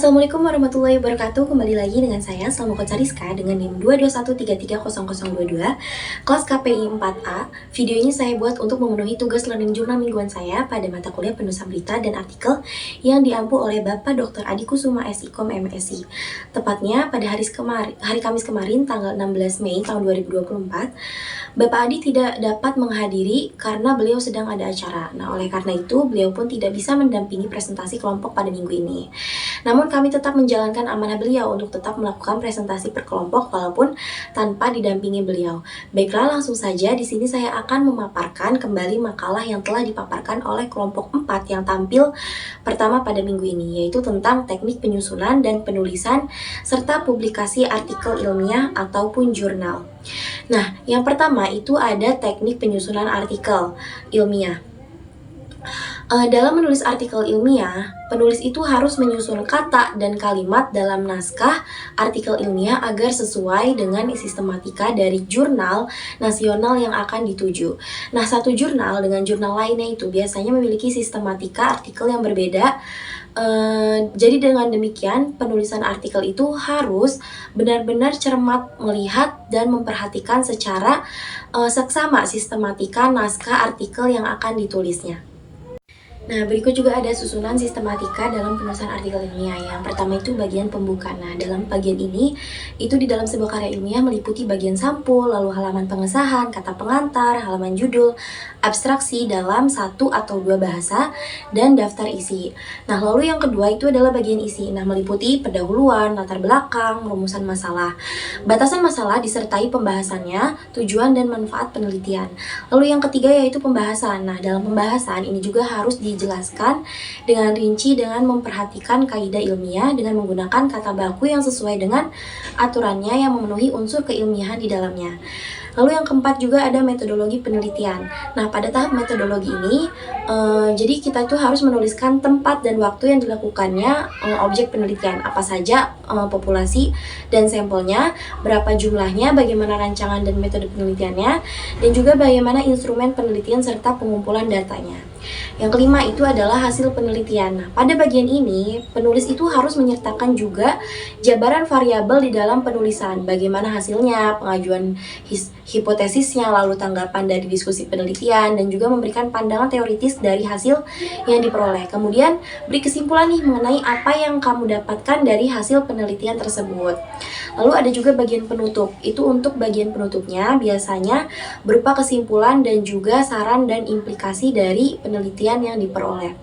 Assalamualaikum warahmatullahi wabarakatuh. Kembali lagi dengan saya Salma Kocariska dengan NIM 221330022 kelas KPI 4A. Video ini saya buat untuk memenuhi tugas learning journal mingguan saya pada mata kuliah penulisan berita dan artikel yang diampu oleh Bapak Dr. Adi Kusuma SIKOM MSI. Tepatnya pada hari Kamis kemarin tanggal 16 Mei tahun 2024, Bapak Adi tidak dapat menghadiri karena beliau sedang ada acara. Nah, oleh karena itu beliau pun tidak bisa mendampingi presentasi kelompok pada minggu ini. Namun kami tetap menjalankan amanah beliau untuk tetap melakukan presentasi per kelompok walaupun tanpa didampingi beliau. Baiklah, langsung saja di sini saya akan memaparkan kembali makalah yang telah dipaparkan oleh kelompok 4 yang tampil pertama pada minggu ini, yaitu tentang teknik penyusunan dan penulisan serta publikasi artikel ilmiah ataupun jurnal. Nah, yang pertama itu ada teknik penyusunan artikel ilmiah. Dalam menulis artikel ilmiah, penulis itu harus menyusun kata dan kalimat dalam naskah artikel ilmiah agar sesuai dengan sistematika dari jurnal nasional yang akan dituju. Nah, satu jurnal dengan jurnal lainnya itu biasanya memiliki sistematika artikel yang berbeda. Jadi dengan demikian, penulisan artikel itu harus benar-benar cermat melihat dan memperhatikan secara seksama sistematika naskah artikel yang akan ditulisnya. Nah, berikut juga ada susunan sistematika dalam penulisan artikel ilmiah. Yang pertama itu bagian pembuka. Nah, dalam bagian ini, itu di dalam sebuah karya ilmiah meliputi bagian sampul, lalu halaman pengesahan, kata pengantar, halaman judul, abstraksi dalam satu atau dua bahasa, dan daftar isi. Nah, lalu yang kedua itu adalah bagian isi. Nah, meliputi pendahuluan, latar belakang, rumusan masalah, batasan masalah disertai pembahasannya, tujuan dan manfaat penelitian. Lalu yang ketiga yaitu pembahasan. Nah, dalam pembahasan ini juga harus dijelaskan dengan rinci dengan memperhatikan kaidah ilmiah dengan menggunakan kata baku yang sesuai dengan aturannya yang memenuhi unsur keilmiahan di dalamnya. Lalu yang keempat juga ada metodologi penelitian. Nah, pada tahap metodologi ini, jadi kita itu harus menuliskan tempat dan waktu yang dilakukannya objek penelitian, apa saja populasi dan sampelnya, berapa jumlahnya, bagaimana rancangan dan metode penelitiannya, dan juga bagaimana instrumen penelitian serta pengumpulan datanya. Yang kelima itu adalah hasil penelitian. Nah, pada bagian ini, penulis itu harus menyertakan juga jabaran variabel di dalam penulisan. Bagaimana hasilnya, pengajuan hipotesisnya, lalu tanggapan dari diskusi penelitian, dan juga memberikan pandangan teoritis dari hasil yang diperoleh. Kemudian, beri kesimpulan nih mengenai apa yang kamu dapatkan dari hasil penelitian tersebut. Lalu ada juga bagian penutup. Itu untuk bagian penutupnya biasanya berupa kesimpulan dan juga saran dan implikasi dari penelitian yang diperoleh.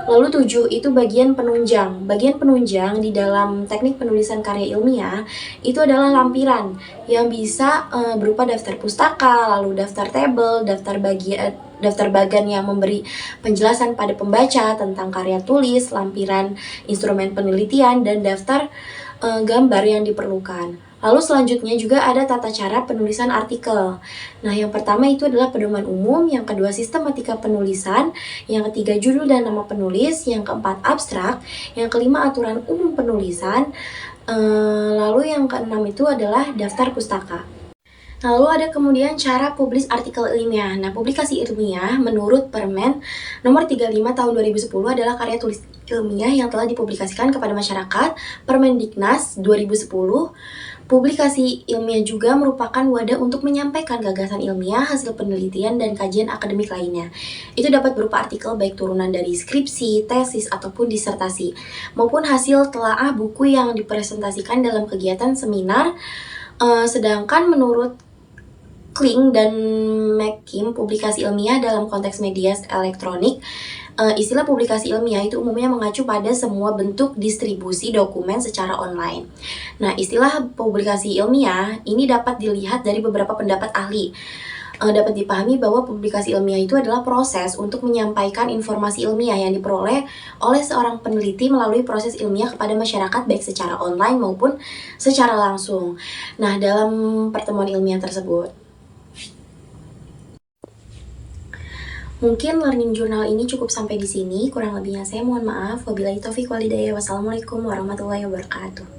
Lalu 7 itu bagian penunjang. Bagian penunjang di dalam teknik penulisan karya ilmiah itu adalah lampiran yang bisa berupa daftar pustaka, lalu daftar tabel, daftar bagan yang memberi penjelasan pada pembaca tentang karya tulis, lampiran instrumen penelitian, dan daftar gambar yang diperlukan. Lalu selanjutnya juga ada tata cara penulisan artikel. Nah, yang pertama itu adalah pedoman umum, yang kedua sistematika penulisan, yang ketiga judul dan nama penulis, yang keempat abstrak, yang kelima aturan umum penulisan, lalu yang keenam itu adalah daftar pustaka. Lalu ada kemudian cara publis artikel ilmiah. Nah, publikasi ilmiah menurut Permen nomor 35 tahun 2010 adalah karya tulis ilmiah yang telah dipublikasikan kepada masyarakat. Permendiknas 2010. Publikasi ilmiah juga merupakan wadah untuk menyampaikan gagasan ilmiah, hasil penelitian, dan kajian akademik lainnya. Itu dapat berupa artikel baik turunan dari skripsi, tesis, ataupun disertasi, maupun hasil telaah buku yang dipresentasikan dalam kegiatan seminar. Sedangkan menurut Kling dan McKim, publikasi ilmiah dalam konteks media elektronik, istilah publikasi ilmiah itu umumnya mengacu pada semua bentuk distribusi dokumen secara online. Nah, istilah publikasi ilmiah ini dapat dilihat dari beberapa pendapat ahli. Dapat dipahami bahwa publikasi ilmiah itu adalah proses untuk menyampaikan informasi ilmiah yang diperoleh oleh seorang peneliti melalui proses ilmiah kepada masyarakat baik secara online maupun secara langsung. Nah, dalam pertemuan ilmiah tersebut, mungkin learning journal ini cukup sampai di sini. Kurang lebihnya saya mohon maaf. Wabillahi taufiq walhidayah. Wassalamualaikum warahmatullahi wabarakatuh.